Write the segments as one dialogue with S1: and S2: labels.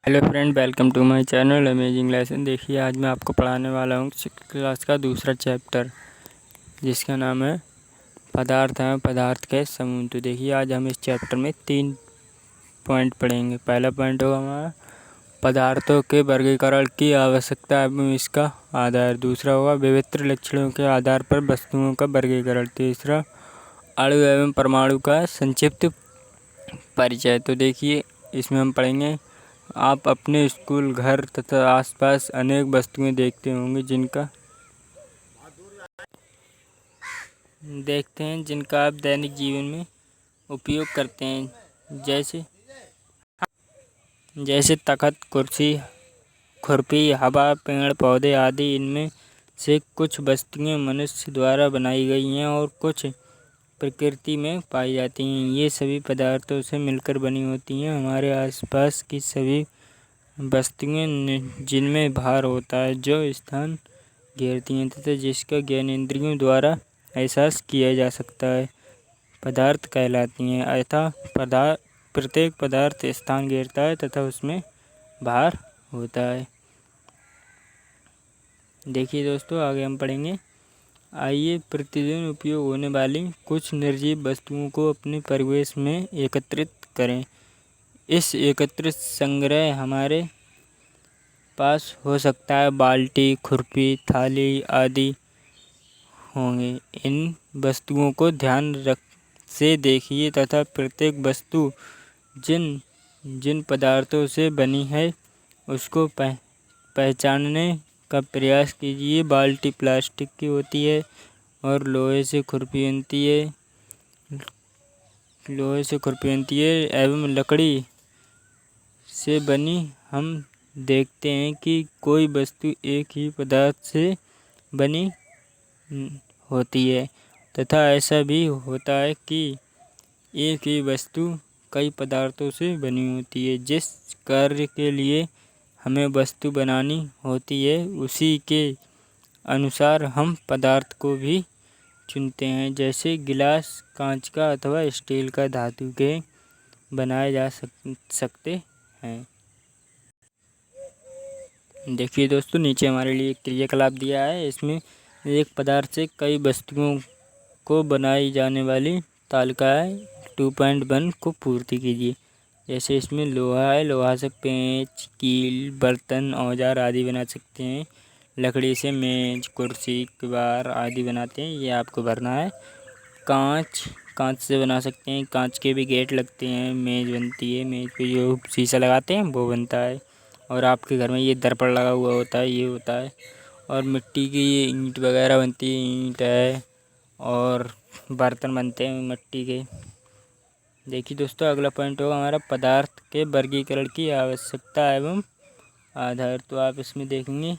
S1: Hello friend, welcome to my channel amazing lesson. देखिए, आज मैं आपको पढ़ाने वाला हूँ 6th क्लास का दूसरा चैप्टर, जिसका नाम है पदार्थ है पदार्थ के समूह। तो देखिए, आज हम इस चैप्टर में 3 पॉइंट पढ़ेंगे। पहला पॉइंट होगा हमारा पदार्थों के वर्गीकरण की आवश्यकता एवं इसका आधार। दूसरा होगा विभिन्न लक्षणों के आधार पर वस्तुओं का वर्गीकरण। तीसरा अणु एवं परमाणु का संक्षिप्त परिचय। तो देखिए, इसमें हम पढ़ेंगे आप अपने स्कूल, घर तथा आसपास अनेक वस्तुएं देखते होंगे जिनका आप दैनिक जीवन में उपयोग करते हैं, जैसे तख्त, कुर्सी, खुरपी, हवा, पेड़ पौधे आदि। इनमें से कुछ वस्तुएं मनुष्य द्वारा बनाई गई हैं और कुछ प्रकृति में पाई जाती हैं। ये सभी पदार्थों से मिलकर बनी होती हैं। हमारे आसपास की सभी वस्तुएं जिनमें भार होता है, जो स्थान घेरती हैं तथा जिसका ज्ञानेंद्रियों द्वारा एहसास किया जा सकता है, पदार्थ कहलाती हैं। अतः प्रत्येक पदार्थ स्थान घेरता है तथा उसमें भार होता है। देखिए दोस्तों, आगे हम पढ़ेंगे। आइए प्रतिदिन उपयोग होने वाली कुछ निर्जीव वस्तुओं को अपने परिवेश में एकत्रित करें। इस एकत्रित संग्रह हमारे पास हो सकता है बाल्टी, खुरपी, थाली आदि होंगे। इन वस्तुओं को ध्यान से देखिए तथा प्रत्येक वस्तु जिन जिन पदार्थों से बनी है उसको पहचानने का प्रयास कीजिए। बाल्टी प्लास्टिक की होती है और लोहे से खुरपी बनती है एवं लकड़ी से बनी। हम देखते हैं कि कोई वस्तु एक ही पदार्थ से बनी होती है तथा ऐसा भी होता है कि एक ही वस्तु कई पदार्थों से बनी होती है। जिस कार्य के लिए हमें वस्तु बनानी होती है, उसी के अनुसार हम पदार्थ को भी चुनते हैं। जैसे गिलास कांच का अथवा स्टील का, धातु के बनाए जा सकते हैं। देखिए दोस्तों, नीचे हमारे लिए एक क्रियाकलाप दिया है। इसमें एक पदार्थ से कई वस्तुओं को बनाई जाने वाली तालिकाएँ 2.1 को पूर्ति कीजिए। जैसे इसमें लोहा है, लोहा से पेंच, कील, बर्तन, औजार आदि बना सकते हैं। लकड़ी से मेज, कुर्सी, किवाड़ आदि बनाते हैं, ये आपको भरना है। कांच से बना सकते हैं, कांच के भी गेट लगते हैं, मेज बनती है, मेज पे जो शीशा लगाते हैं वो बनता है। और आपके घर में ये दर्पण लगा हुआ होता है, ये होता है। और मिट्टी की ये ईंट वगैरह बनती है, ईंट है, और बर्तन बनते हैं मिट्टी के। देखिए दोस्तों, अगला पॉइंट होगा हमारा पदार्थ के वर्गीकरण की आवश्यकता एवं आधार। तो आप इसमें देखेंगे,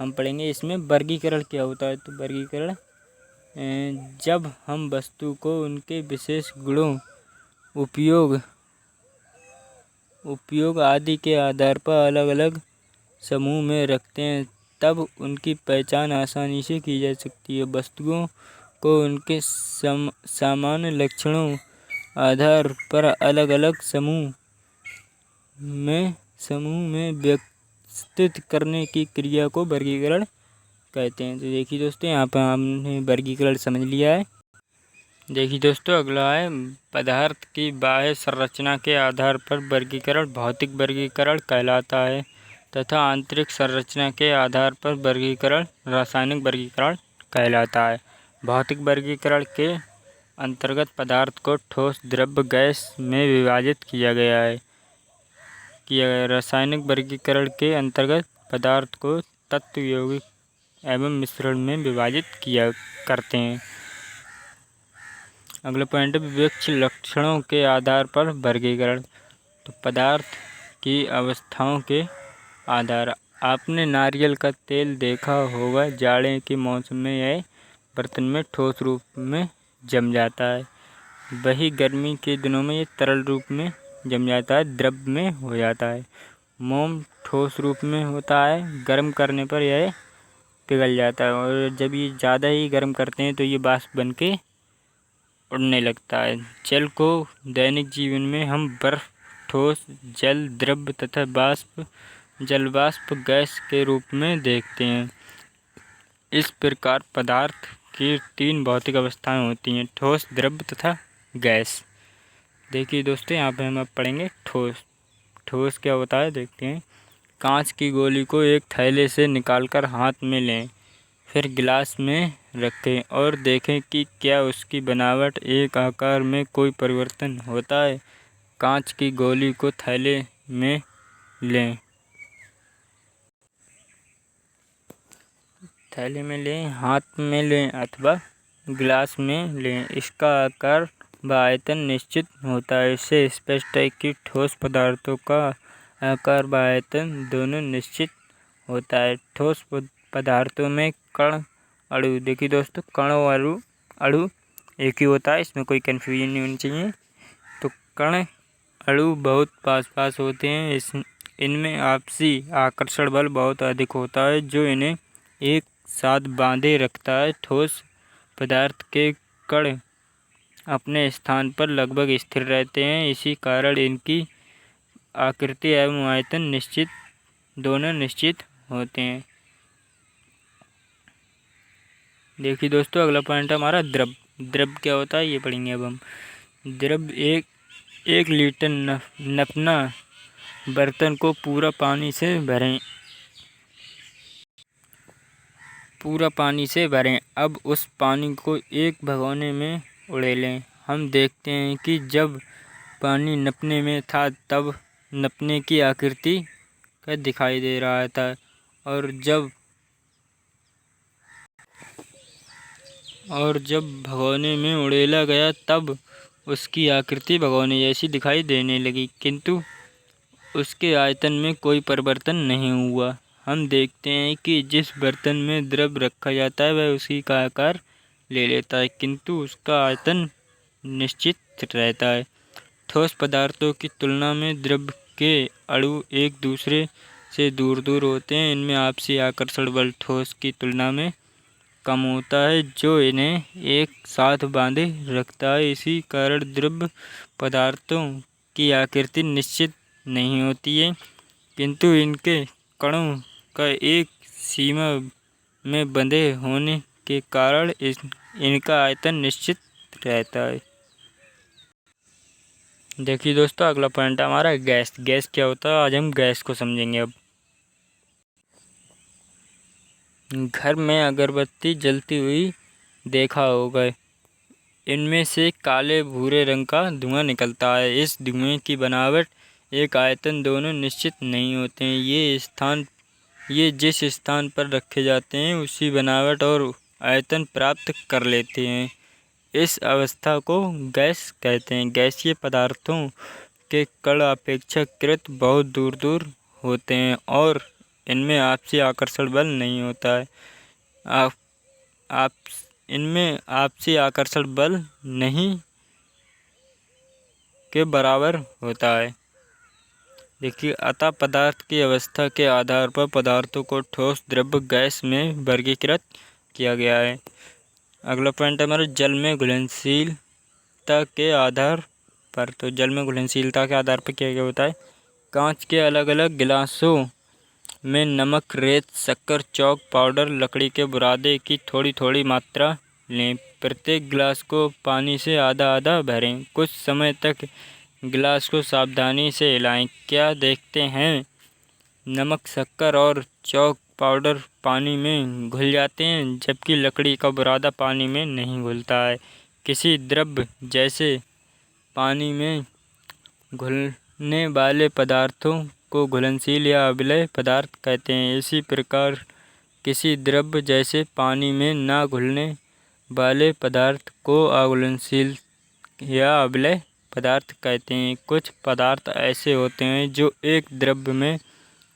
S1: हम पढ़ेंगे इसमें वर्गीकरण क्या होता है। तो वर्गीकरण जब हम वस्तु को उनके विशेष गुणों, उपयोग आदि के आधार पर अलग अलग समूह में रखते हैं, तब उनकी पहचान आसानी से की जा सकती है। वस्तुओं को उनके सामान्य लक्षणों आधार पर अलग अलग समूह में व्यवस्थित करने की क्रिया को वर्गीकरण कहते हैं। तो देखिए दोस्तों, यहाँ पर हमने वर्गीकरण समझ लिया है। देखिए दोस्तों, अगला है पदार्थ की बाह्य संरचना के आधार पर वर्गीकरण भौतिक वर्गीकरण कहलाता है तथा आंतरिक संरचना के आधार पर वर्गीकरण रासायनिक वर्गीकरण कहलाता है। भौतिक वर्गीकरण के अंतर्गत पदार्थ को ठोस, द्रव, गैस में विभाजित किया गया है। रासायनिक वर्गीकरण के अंतर्गत पदार्थ को तत्व, यौगिक एवं मिश्रण में विभाजित किया करते हैं। अगला पॉइंट है विविध लक्षणों के आधार पर वर्गीकरण। तो पदार्थ की अवस्थाओं के आधार। आपने नारियल का तेल देखा होगा, जाड़े के मौसम में यह बर्तन में ठोस रूप में जम जाता है। वही गर्मी के दिनों में ये तरल रूप में जम जाता है, द्रव में हो जाता है। मोम ठोस रूप में होता है, गर्म करने पर यह पिघल जाता है, और जब ये ज़्यादा ही गर्म करते हैं तो ये वाष्प बन के उड़ने लगता है। जल को दैनिक जीवन में हम बर्फ़ ठोस, जल, द्रव तथा वाष्प, जल वाष्प, गैस के रूप में देखते हैं। इस प्रकार पदार्थ की 3 भौतिक अवस्थाएं होती हैं, ठोस, द्रव तथा गैस। देखिए दोस्तों, यहाँ पे हम अब पढ़ेंगे ठोस। ठोस क्या होता है देखते हैं। कांच की गोली को एक थैले से निकालकर हाथ में लें, फिर गिलास में रखें और देखें कि क्या उसकी बनावट, एक आकार में कोई परिवर्तन होता है। कांच की गोली को थैले में लें, हाथ में लें अथवा गिलास में लें। इसका आकार व आयतन निश्चित होता है। इससे स्पष्ट है कि ठोस पदार्थों का आकार व आयतन दोनों निश्चित होता है। ठोस पदार्थों में कण, अणु, देखिए दोस्तों, कण और अणु एक ही होता है, इसमें कोई कन्फ्यूजन नहीं होनी चाहिए। तो कण, अणु बहुत पास पास होते हैं। इनमें आपसी आकर्षण बल बहुत अधिक होता है, जो इन्हें एक साथ बांधे रखता है। ठोस पदार्थ के कण अपने स्थान पर लगभग स्थिर रहते हैं, इसी कारण इनकी आकृति एवं आयतन दोनों निश्चित होते हैं। देखिए दोस्तों, अगला पॉइंट है हमारा द्रव। द्रव क्या होता है ये पढ़ेंगे अब हम। द्रव एक लीटर नपना बर्तन को पूरा पानी से भरें। अब उस पानी को एक भगोने में उड़ेलें। हम देखते हैं कि जब पानी नपने में था तब नपने की आकृति का दिखाई दे रहा था, और जब भगोने में उड़ेला गया तब उसकी आकृति भगोने जैसी दिखाई देने लगी, किंतु उसके आयतन में कोई परिवर्तन नहीं हुआ। हम देखते हैं कि जिस बर्तन में द्रव रखा जाता है वह उसी का आकार ले लेता है, किंतु उसका आयतन निश्चित रहता है। ठोस पदार्थों की तुलना में द्रव के अणु एक दूसरे से दूर दूर होते हैं। इनमें आपसी आकर्षण बल ठोस की तुलना में कम होता है, जो इन्हें एक साथ बांधे रखता है। इसी कारण द्रव पदार्थों की आकृति निश्चित नहीं होती है, किंतु इनके कणों का एक सीमा में बंधे होने के कारण इनका आयतन निश्चित रहता है। देखिए दोस्तों, अगला पॉइंट है हमारा गैस। गैस क्या होता है, आज हम गैस को समझेंगे। अब घर में अगरबत्ती जलती हुई देखा होगा, इनमें से काले भूरे रंग का धुआं निकलता है। इस धुएं की बनावट, एक आयतन दोनों निश्चित नहीं होते हैं। ये जिस स्थान पर रखे जाते हैं उसी बनावट और आयतन प्राप्त कर लेते हैं। इस अवस्था को गैस कहते हैं। गैसीय पदार्थों के कण अपेक्षाकृत बहुत दूर दूर होते हैं और इनमें आपसी आकर्षण बल नहीं होता है। इनमें आपसी आकर्षण बल नहीं के बराबर होता है। देखिए, अतः पदार्थ की अवस्था के आधार पर पदार्थों को ठोस, द्रव, गैस में वर्गीकृत किया गया है। अगला पॉइंट है हमारा जल में घुलनशीलता के आधार पर। तो जल में घुलनशीलता के आधार पर क्या क्या होता है। कांच के अलग अलग गिलासों में नमक, रेत, शक्कर, चौक, पाउडर, लकड़ी के बुरादे की थोड़ी थोड़ी मात्रा लें। प्रत्येक गिलास को पानी से आधा आधा भरें। कुछ समय तक गिलास को सावधानी से हिलाएं। क्या देखते हैं, नमक, शक्कर और चौक पाउडर पानी में घुल जाते हैं, जबकि लकड़ी का बुरादा पानी में नहीं घुलता है। किसी द्रव जैसे पानी में घुलने वाले पदार्थों को घुलनशील या अविलय पदार्थ कहते हैं। इसी प्रकार किसी द्रव जैसे पानी में ना घुलने वाले पदार्थ को अघुलनशील या अविलय पदार्थ कहते हैं। कुछ पदार्थ ऐसे होते हैं जो एक द्रव में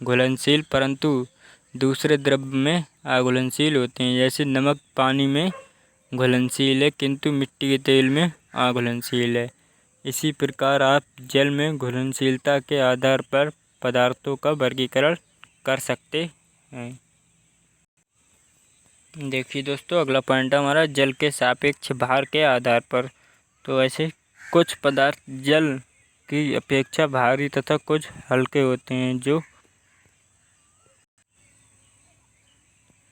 S1: घुलनशील परंतु दूसरे द्रव में अघुलनशील होते हैं। जैसे नमक पानी में घुलनशील है किंतु मिट्टी के तेल में अघुलनशील है। इसी प्रकार आप जल में घुलनशीलता के आधार पर पदार्थों का वर्गीकरण कर सकते हैं। देखिए दोस्तों, अगला पॉइंट है हमारा जल के सापेक्ष भार के आधार पर। तो ऐसे कुछ पदार्थ जल की अपेक्षा भारी तथा कुछ हल्के होते हैं।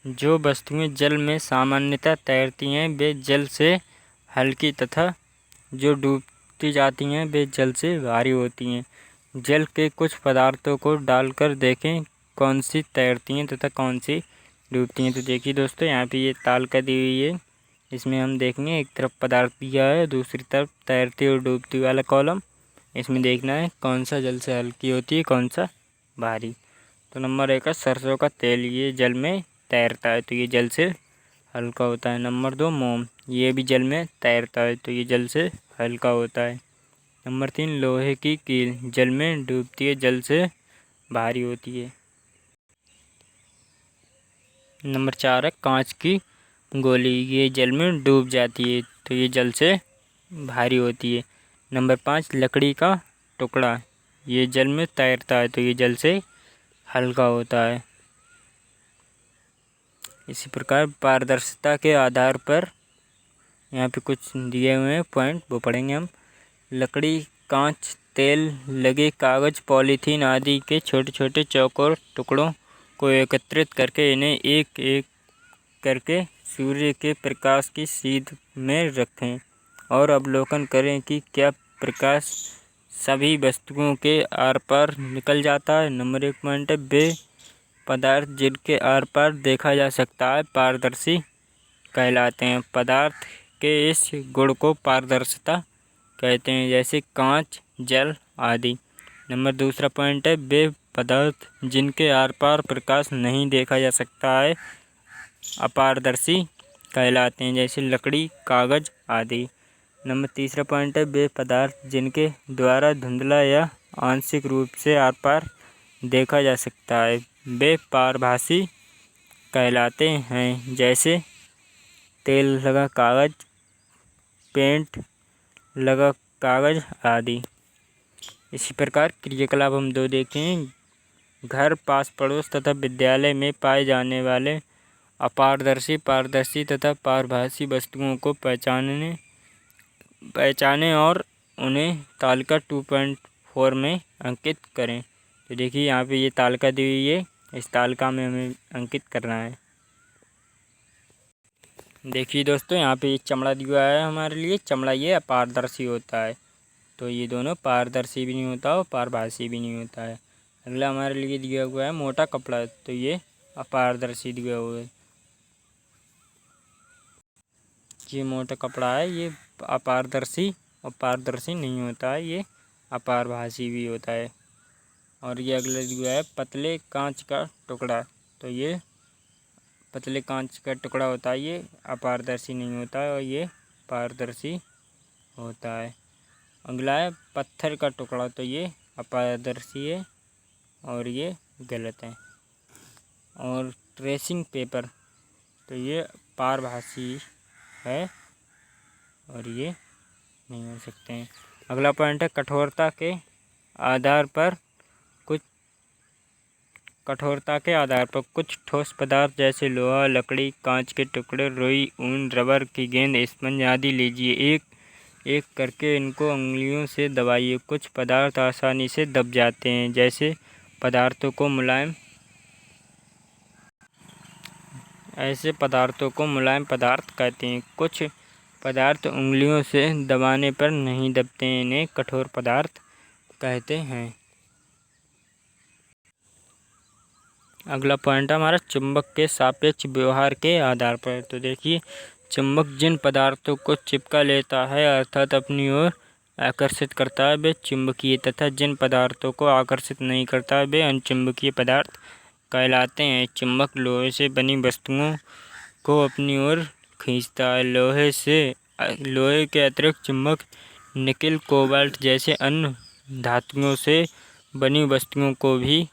S1: जो वस्तुएं जल में सामान्यतः तैरती हैं वे जल से हल्की तथा जो डूबती जाती हैं वे जल से भारी होती हैं। जल के कुछ पदार्थों को डालकर देखें कौन सी तैरती हैं तथा कौन सी डूबती हैं। तो देखिए दोस्तों, यहाँ पे ये तालिका दी हुई है। इसमें हम देखेंगे एक तरफ पदार्थ दिया है, दूसरी तरफ तैरती और डूबती वाला कॉलम। इसमें देखना है कौन सा जल से हल्की होती है, कौन सा भारी। तो नंबर 1 है सरसों का तेल, ये जल में तैरता है तो ये जल से हल्का होता है। नंबर 2 मोम, ये भी जल में तैरता है तो ये जल से हल्का होता है। नंबर 3 लोहे की कील, जल में डूबती है, जल से भारी होती है। नंबर 4 है कांच की गोली, ये जल में डूब जाती है तो ये जल से भारी होती है। नंबर 5 लकड़ी का टुकड़ा, ये जल में तैरता है तो ये जल से हल्का होता है। इसी प्रकार पारदर्शिता के आधार पर यहाँ पे कुछ दिए हुए हैं पॉइंट, वो पढ़ेंगे हम। लकड़ी, कांच, तेल लगे कागज़, पॉलीथीन आदि के छोटे छोटे चौकोर टुकड़ों को एकत्रित करके इन्हें एक एक करके सूर्य के प्रकाश की सीध में रखें और अवलोकन करें कि क्या प्रकाश सभी वस्तुओं के आर पार निकल जाता है। नंबर 1 पॉइंट है वे पदार्थ जिनके आर पार देखा जा सकता है पारदर्शी कहलाते हैं। पदार्थ के इस गुण को पारदर्शिता कहते हैं, जैसे कांच, जल आदि। नंबर 2 पॉइंट है वे पदार्थ जिनके आर पार प्रकाश नहीं देखा जा सकता है अपारदर्शी कहलाते हैं, जैसे लकड़ी, कागज़ आदि। नंबर 3 पॉइंट है वे पदार्थ जिनके द्वारा धुंधला या आंशिक रूप से आर पार देखा जा सकता है वे पारभासी कहलाते हैं, जैसे तेल लगा कागज़, पेंट लगा कागज़ आदि। इसी प्रकार क्रियाकलाप हम 2 देखें। घर, पास पड़ोस तथा विद्यालय में पाए जाने वाले अपारदर्शी, पारदर्शी तथा पारभासी वस्तुओं को पहचानें और उन्हें तालिका 2.4 में अंकित करें। तो देखिए यहाँ पे ये तालिका दी हुई है, इस तालिका में हमें अंकित करना है। देखिए दोस्तों, यहाँ पे चमड़ा दिया है हमारे लिए। चमड़ा ये अपारदर्शी होता है तो ये दोनों पारदर्शी भी नहीं होता और पारभासी भी नहीं होता है। अगला हमारे लिए दिया हुआ है मोटा कपड़ा, तो ये अपारदर्शी दिया हुआ है। ये मोटा कपड़ा है, ये अपारदर्शी और पारदर्शी नहीं होता है, ये अपारभासी भी होता है। और ये अगला दिया है पतले कांच का टुकड़ा, तो ये पतले कांच का टुकड़ा होता है, ये अपारदर्शी नहीं होता है और ये पारदर्शी होता है। अगला है पत्थर का टुकड़ा, तो ये अपारदर्शी है और ये गलत है। और ट्रेसिंग पेपर, तो ये पारभासी है और ये नहीं हो सकते हैं। अगला पॉइंट है कठोरता के आधार पर कुछ ठोस पदार्थ जैसे लोहा, लकड़ी, कांच के टुकड़े, रुई, ऊन, रबर की गेंद, स्पंज आदि लीजिए। एक एक करके इनको उंगलियों से दबाइए। कुछ पदार्थ आसानी से दब जाते हैं, जैसे ऐसे पदार्थों को मुलायम पदार्थ कहते हैं। कुछ पदार्थ उंगलियों से दबाने पर नहीं दबते हैं, इन्हें कठोर पदार्थ कहते हैं। अगला पॉइंट है हमारा चुंबक के सापेक्ष व्यवहार के आधार पर। तो देखिए, चुंबक जिन पदार्थों को चिपका लेता है अर्थात अपनी ओर आकर्षित करता है वे चुंबकीय, तथा जिन पदार्थों को आकर्षित नहीं करता वे अचुंबकीय पदार्थ कहलाते हैं। चुंबक लोहे से बनी वस्तुओं को अपनी ओर खींचता है। लोहे के अतिरिक्त चुंबक निकेल, कोबाल्ट जैसे अन्य धातुओं से बनी वस्तुओं को भी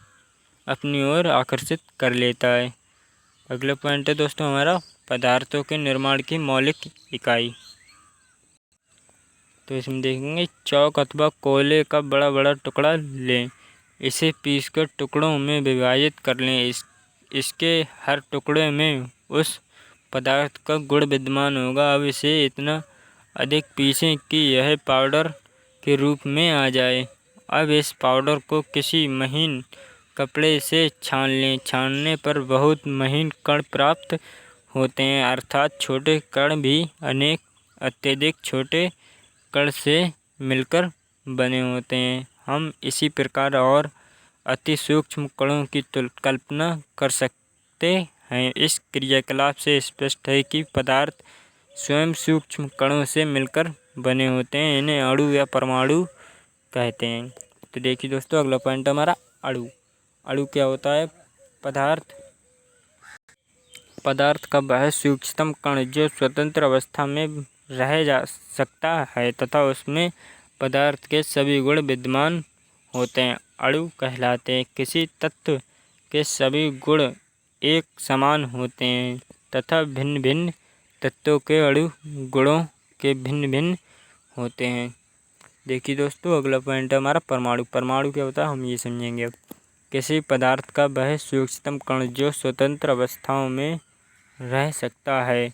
S1: अपनी ओर आकर्षित कर लेता है। अगला पॉइंट है दोस्तों हमारा पदार्थों के निर्माण की मौलिक इकाई। तो इसमें देखेंगे चौक अथवा कोयले का बड़ा बड़ा टुकड़ा लें, इसे पीसकर टुकड़ों में विभाजित कर लें। इसके हर टुकड़े में उस पदार्थ का गुण विद्यमान होगा। अब इसे इतना अधिक पीसें कि यह पाउडर के रूप में आ जाए। अब इस पाउडर को किसी महीन कपड़े से छान लें। छानने पर बहुत महीन कण प्राप्त होते हैं, अर्थात छोटे कण भी अनेक अत्यधिक छोटे कण से मिलकर बने होते हैं। हम इसी प्रकार और अति सूक्ष्म कणों की कल्पना कर सकते हैं। इस क्रियाकलाप से स्पष्ट है कि पदार्थ स्वयं सूक्ष्म कणों से मिलकर बने होते हैं। इन्हें अणु या परमाणु कहते हैं। तो देखिए दोस्तों, अगला पॉइंट हमारा अणु। अणु क्या होता है? पदार्थ का वह सूक्ष्मतम कण जो स्वतंत्र अवस्था में रह जा सकता है तथा उसमें पदार्थ के सभी गुण विद्यमान होते हैं, अणु कहलाते हैं। किसी तत्व के सभी गुण एक समान होते हैं तथा भिन्न भिन्न तत्वों के अणु गुणों के भिन्न भिन्न होते हैं। देखिए दोस्तों, अगला पॉइंट है हमारा परमाणु। परमाणु क्या होता है, हम ये समझेंगे अब। किसी पदार्थ का वह सूक्ष्मतम कण जो स्वतंत्र अवस्थाओं में रह सकता है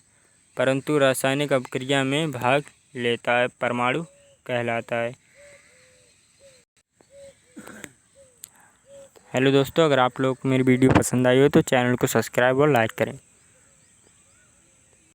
S1: परंतु रासायनिक अभिक्रिया में भाग लेता है, परमाणु कहलाता है। हेलो दोस्तों, अगर आप लोग को मेरी वीडियो पसंद आई हो तो चैनल को सब्सक्राइब और लाइक करें।